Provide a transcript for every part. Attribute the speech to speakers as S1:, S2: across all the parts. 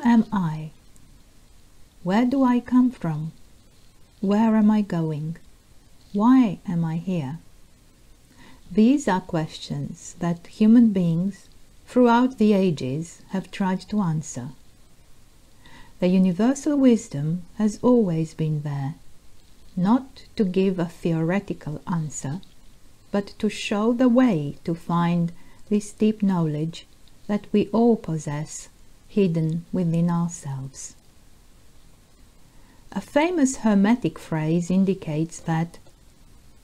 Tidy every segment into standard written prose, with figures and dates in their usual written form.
S1: Who am I? Where do I come from? Where am I going? Why am I here? These are questions that human beings throughout the ages have tried to answer. The universal wisdom has always been there, not to give a theoretical answer, but to show the way to find this deep knowledge that we all possess hidden within ourselves. A famous Hermetic phrase indicates that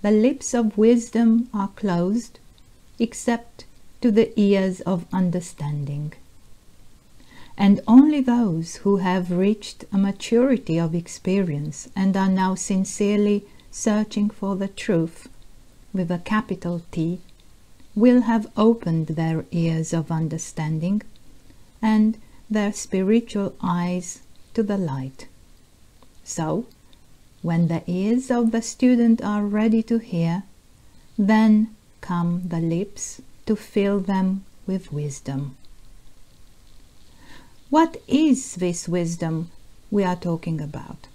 S1: the lips of wisdom are closed except to the ears of understanding, and only those who have reached a maturity of experience and are now sincerely searching for the truth with a capital T will have opened their ears of understanding and their spiritual eyes to the light. So, when the ears of the student are ready to hear, then come the lips to fill them with wisdom. What is this wisdom we are talking about?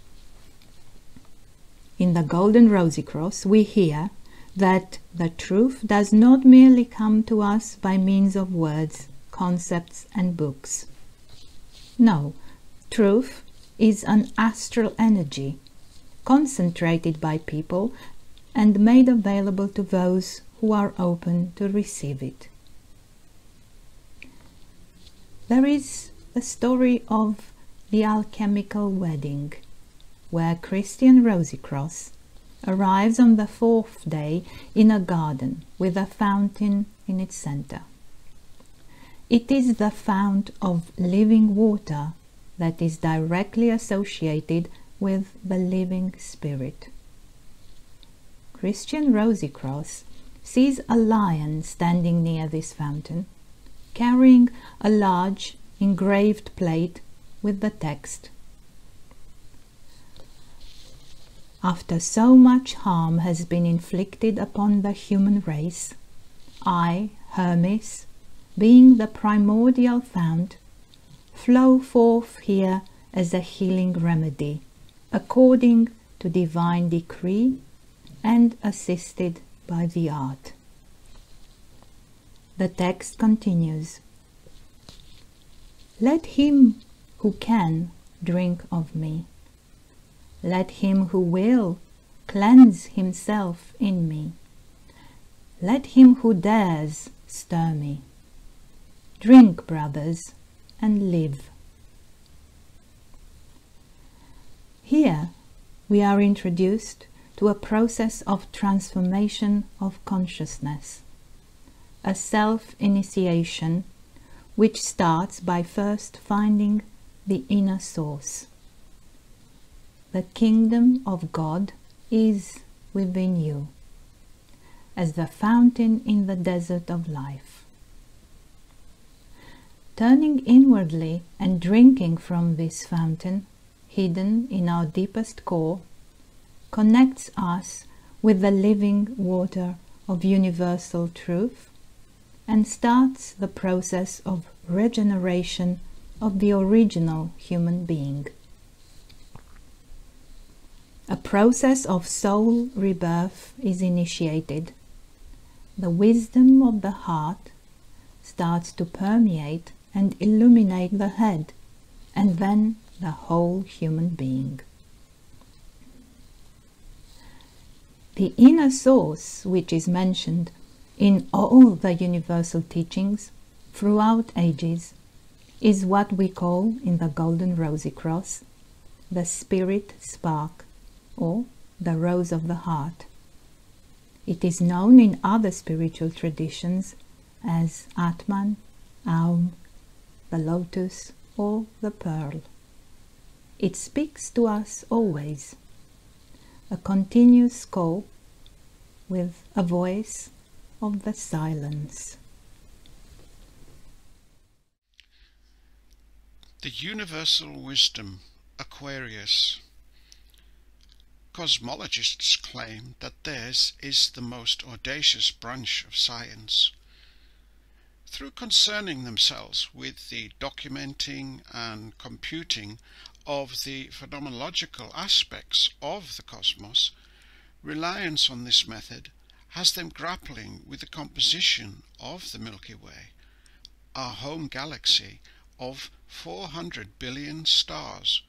S1: In the Golden Rosy Cross we hear that the truth does not merely come to us by means of words, concepts and books. No, truth is an astral energy, concentrated by people and made available to those who are open to receive it. There is the story of the alchemical wedding, where Christian Rosycross arrives on the fourth day in a garden with a fountain in its center. It is the fount of living water that is directly associated with the living spirit. Christian Rosycross sees a lion standing near this fountain, carrying a large engraved plate with the text, "After so much harm has been inflicted upon the human race, I, Hermes, being the primordial fount, flow forth here as a healing remedy, according to divine decree and assisted by the art." The text continues, "Let him who can drink of me. Let him who will cleanse himself in me. Let him who dares stir me. Drink, brothers, and live." Here we are introduced to a process of transformation of consciousness, a self-initiation which starts by first finding the inner source. The kingdom of God is within you, as the fountain in the desert of life. Turning inwardly and drinking from this fountain, hidden in our deepest core, connects us with the living water of universal truth and starts the process of regeneration of the original human being. A process of soul rebirth is initiated. The wisdom of the heart starts to permeate and illuminate the head, and then the whole human being. The inner source, which is mentioned in all the universal teachings throughout ages, is what we call in the Golden Rosy Cross the spirit spark, or the rose of the heart. It is known in other spiritual traditions as Atman, Aum, the lotus, or the pearl. It speaks to us always, a continuous call with a voice of the silence.
S2: The universal wisdom, Aquarius. Cosmologists claim that theirs is the most audacious branch of science. through concerning themselves with the documenting and computing of the phenomenological aspects of the cosmos, reliance on this method has them grappling with the composition of the Milky Way, our home galaxy of 400 billion stars,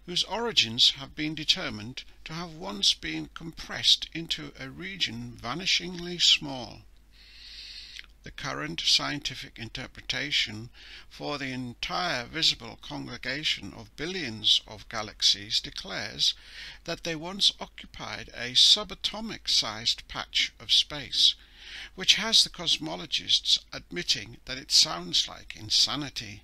S2: whose origins have been determined to have once been compressed into a region vanishingly small. The current scientific interpretation for the entire visible congregation of billions of galaxies declares that they once occupied a subatomic-sized patch of space, which has the cosmologists admitting that it sounds like insanity.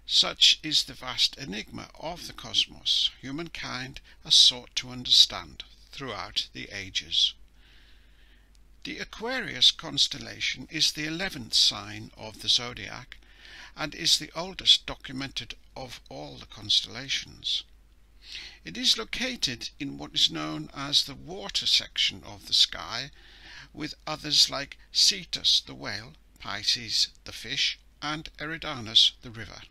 S2: Such is the vast enigma of the cosmos humankind has sought to understand throughout the ages. The Aquarius Constellation is the 11th sign of the zodiac and is the oldest documented of all the constellations. It is located in what is known as the water section of the sky, with others like Cetus the whale, Pisces the fish, and Eridanus the river.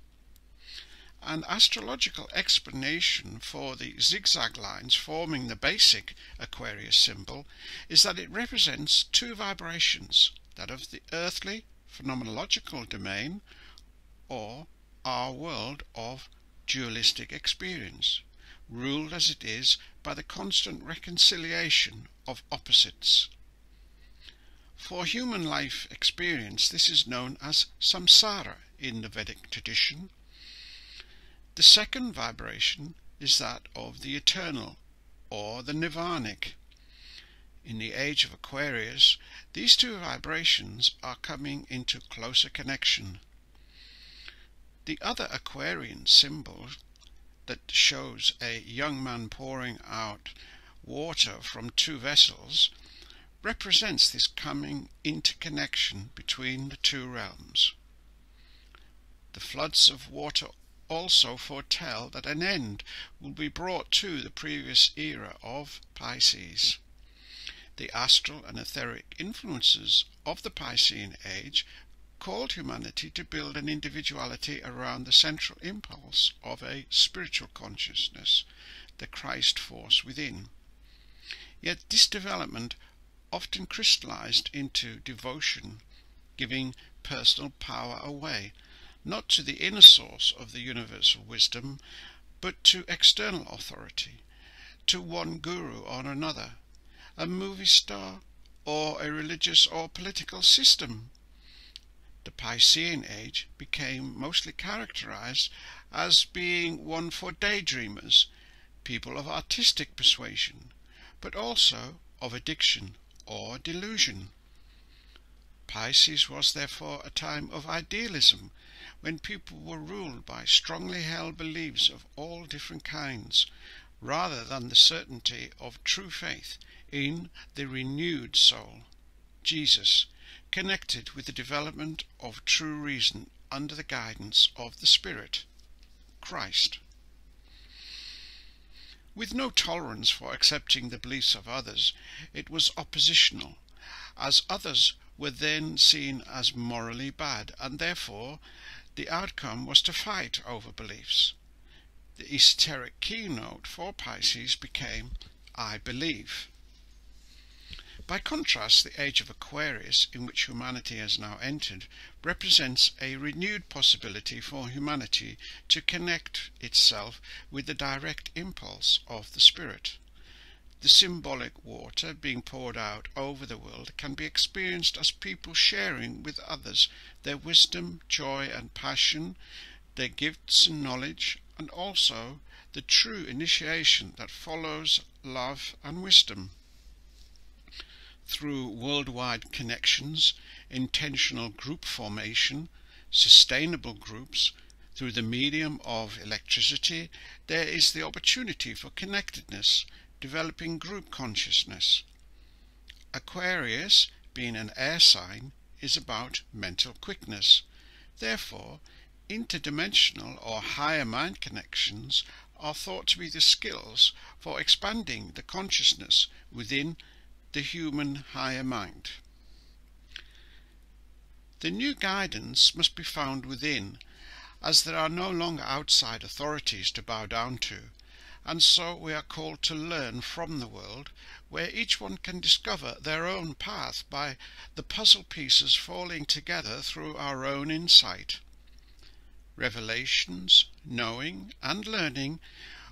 S2: An astrological explanation for the zigzag lines forming the basic Aquarius symbol is that it represents two vibrations, that of the earthly phenomenological domain, or our world of dualistic experience, ruled as it is by the constant reconciliation of opposites. For human life experience, this is known as samsara in the Vedic tradition. The second vibration is that of the eternal, or the nirvanic. In the age of Aquarius, these two vibrations are coming into closer connection. The other Aquarian symbol that shows a young man pouring out water from two vessels represents this coming into connection between the two realms. The floods of water also foretell that an end will be brought to the previous era of Pisces. The astral and etheric influences of the Piscean Age called humanity to build an individuality around the central impulse of a spiritual consciousness, the Christ force within. Yet this development often crystallized into devotion, giving personal power away, not to the inner source of the universal wisdom, but to external authority, to one guru or another, a movie star, or a religious or political system. The Piscean Age became mostly characterized as being one for daydreamers, people of artistic persuasion, but also of addiction or delusion. Pisces was therefore a time of idealism, when people were ruled by strongly held beliefs of all different kinds, rather than the certainty of true faith in the renewed soul, Jesus, connected with the development of true reason under the guidance of the Spirit, Christ. With no tolerance for accepting the beliefs of others, it was oppositional, as others were then seen as morally bad, and therefore the outcome was to fight over beliefs. The esoteric keynote for Pisces became I believe. By contrast, the age of Aquarius, in which humanity has now entered, represents a renewed possibility for humanity to connect itself with the direct impulse of the Spirit. The symbolic water being poured out over the world can be experienced as people sharing with others their wisdom, joy and passion, their gifts and knowledge, and also the true initiation that follows love and wisdom. Through worldwide connections, intentional group formation, sustainable groups, through the medium of electricity, there is the opportunity for connectedness, developing group consciousness. Aquarius, being an air sign, is about mental quickness. Therefore, interdimensional or higher mind connections are thought to be the skills for expanding the consciousness within the human higher mind. The new guidance must be found within, as there are no longer outside authorities to bow down to, and so we are called to learn from the world, where each one can discover their own path by the puzzle pieces falling together through our own insight. Revelations, knowing and learning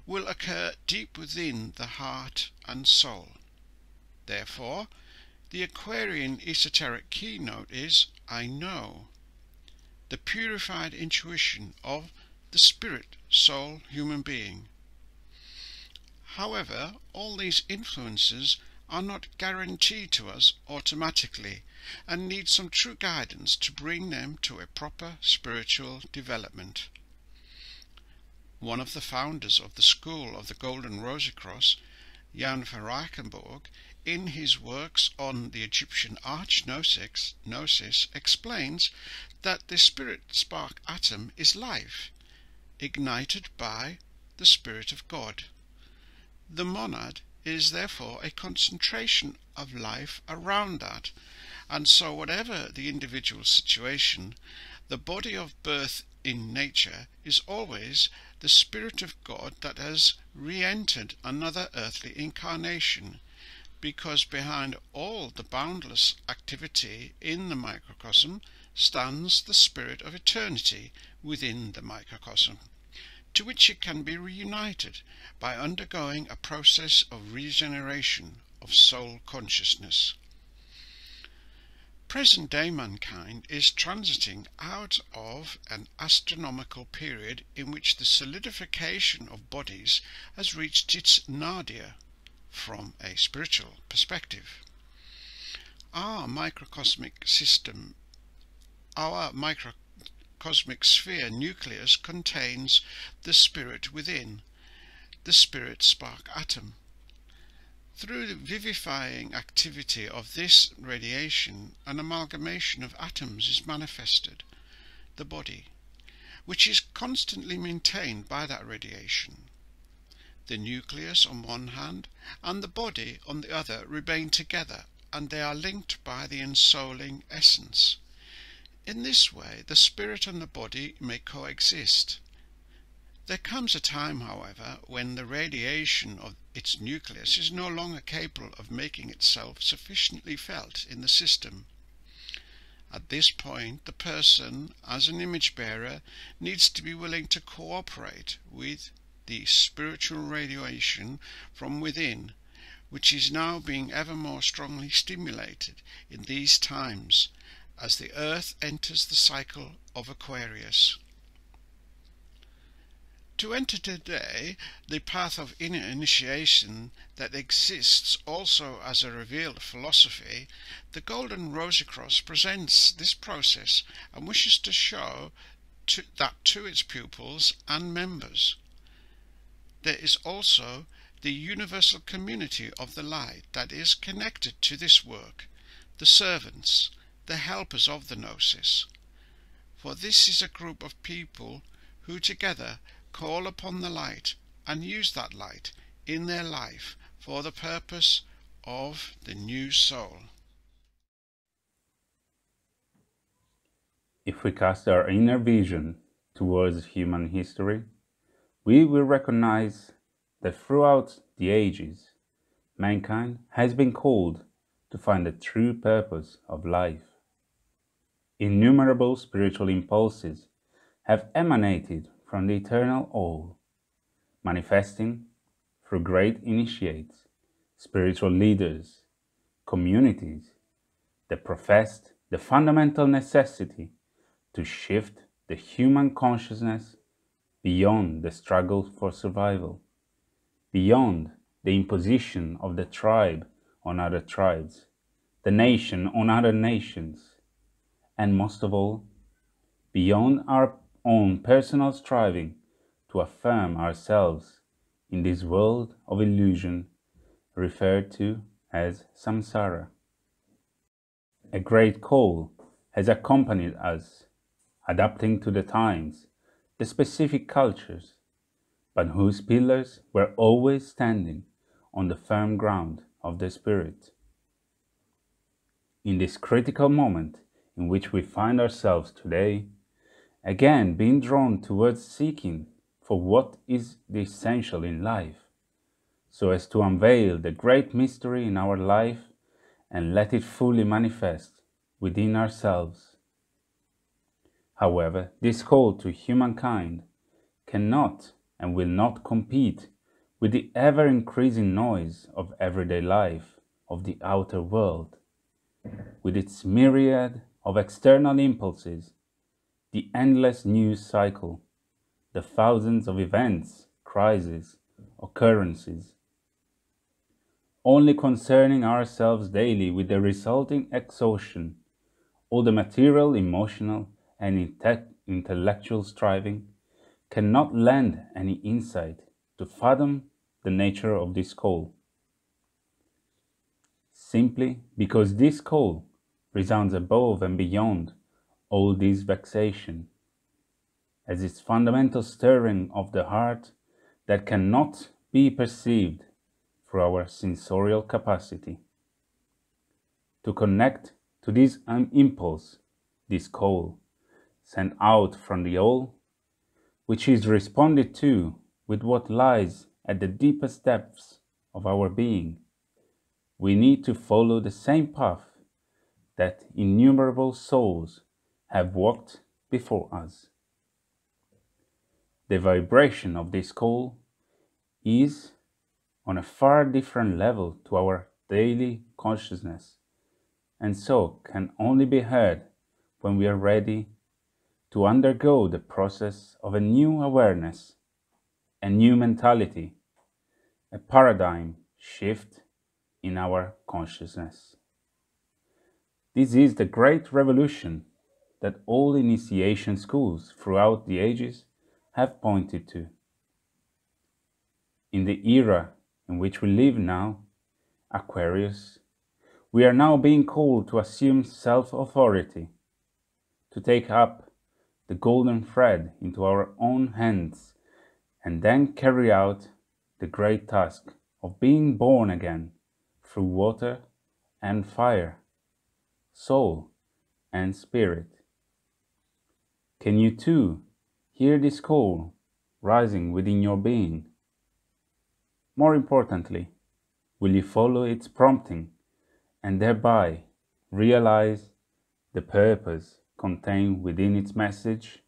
S2: will occur deep within the heart and soul. Therefore, the Aquarian esoteric keynote is I know, the purified intuition of the spirit, soul, human being. However, all these influences are not guaranteed to us automatically and need some true guidance to bring them to a proper spiritual development. One of the founders of the School of the Golden Rosicross, Jan van Reichenborg, in his works on the Egyptian arch gnosis, explains that the spirit spark atom is life, ignited by the Spirit of God. The monad is therefore a concentration of life around that, and so whatever the individual situation, the body of birth in nature is always the Spirit of God that has re-entered another earthly incarnation, because behind all the boundless activity in the microcosm stands the spirit of eternity within the microcosm, to which it can be reunited by undergoing a process of regeneration of soul consciousness. Present-day mankind is transiting out of an astronomical period in which the solidification of bodies has reached its nadir from a spiritual perspective. Our microcosmic system, our microcosmic sphere nucleus contains the spirit within, the spirit spark atom. Through the vivifying activity of this radiation, an amalgamation of atoms is manifested, the body, which is constantly maintained by that radiation. The nucleus on one hand and the body on the other remain together, and they are linked by the ensouling essence. In this way the spirit and the body may coexist. There comes a time, however, when the radiation of its nucleus is no longer capable of making itself sufficiently felt in the system. At this point, the person, as an image bearer, needs to be willing to cooperate with the spiritual radiation from within, which is now being ever more strongly stimulated in these times as the earth enters the cycle of Aquarius. To enter today the path of inner initiation that exists also as a revealed philosophy, the Golden Rosicross presents this process and wishes to show that to its pupils and members. There is also the universal community of the light that is connected to this work, the servants, the helpers of the gnosis. For this is a group of people who together call upon the light and use that light in their life for the purpose of the new soul.
S3: If we cast our inner vision towards human history, we will recognize that throughout the ages, mankind has been called to find the true purpose of life. Innumerable spiritual impulses have emanated from the eternal all, manifesting through great initiates, spiritual leaders, communities that professed the fundamental necessity to shift the human consciousness beyond the struggle for survival, beyond the imposition of the tribe on other tribes, the nation on other nations, and most of all, beyond our own personal striving to affirm ourselves in this world of illusion referred to as samsara. A great call has accompanied us, adapting to the times, the specific cultures, but whose pillars were always standing on the firm ground of the spirit. In this critical moment in which we find ourselves today, again being drawn towards seeking for what is the essential in life, so as to unveil the great mystery in our life and let it fully manifest within ourselves. However, this call to humankind cannot and will not compete with the ever-increasing noise of everyday life of the outer world, with its myriad of external impulses, the endless news cycle, the thousands of events, crises, occurrences, only concerning ourselves daily with the resulting exhaustion, all the material, emotional, and intellectual striving cannot lend any insight to fathom the nature of this call, simply because this call resounds above and beyond all this vexation, as its fundamental stirring of the heart that cannot be perceived through our sensorial capacity. To connect to this impulse, this call, sent out from the all, which is responded to with what lies at the deepest depths of our being, we need to follow the same path that innumerable souls have walked before us. The vibration of this call is on a far different level to our daily consciousness, and so can only be heard when we are ready to undergo the process of a new awareness, a new mentality, a paradigm shift in our consciousness. This is the great revolution that all initiation schools throughout the ages have pointed to. In the era in which we live now, Aquarius, we are now being called to assume self-authority, to take up the golden thread into our own hands, and then carry out the great task of being born again through water and fire, soul and spirit. Can you too hear this call rising within your being? More importantly, will you follow its prompting and thereby realize the purpose contained within its message?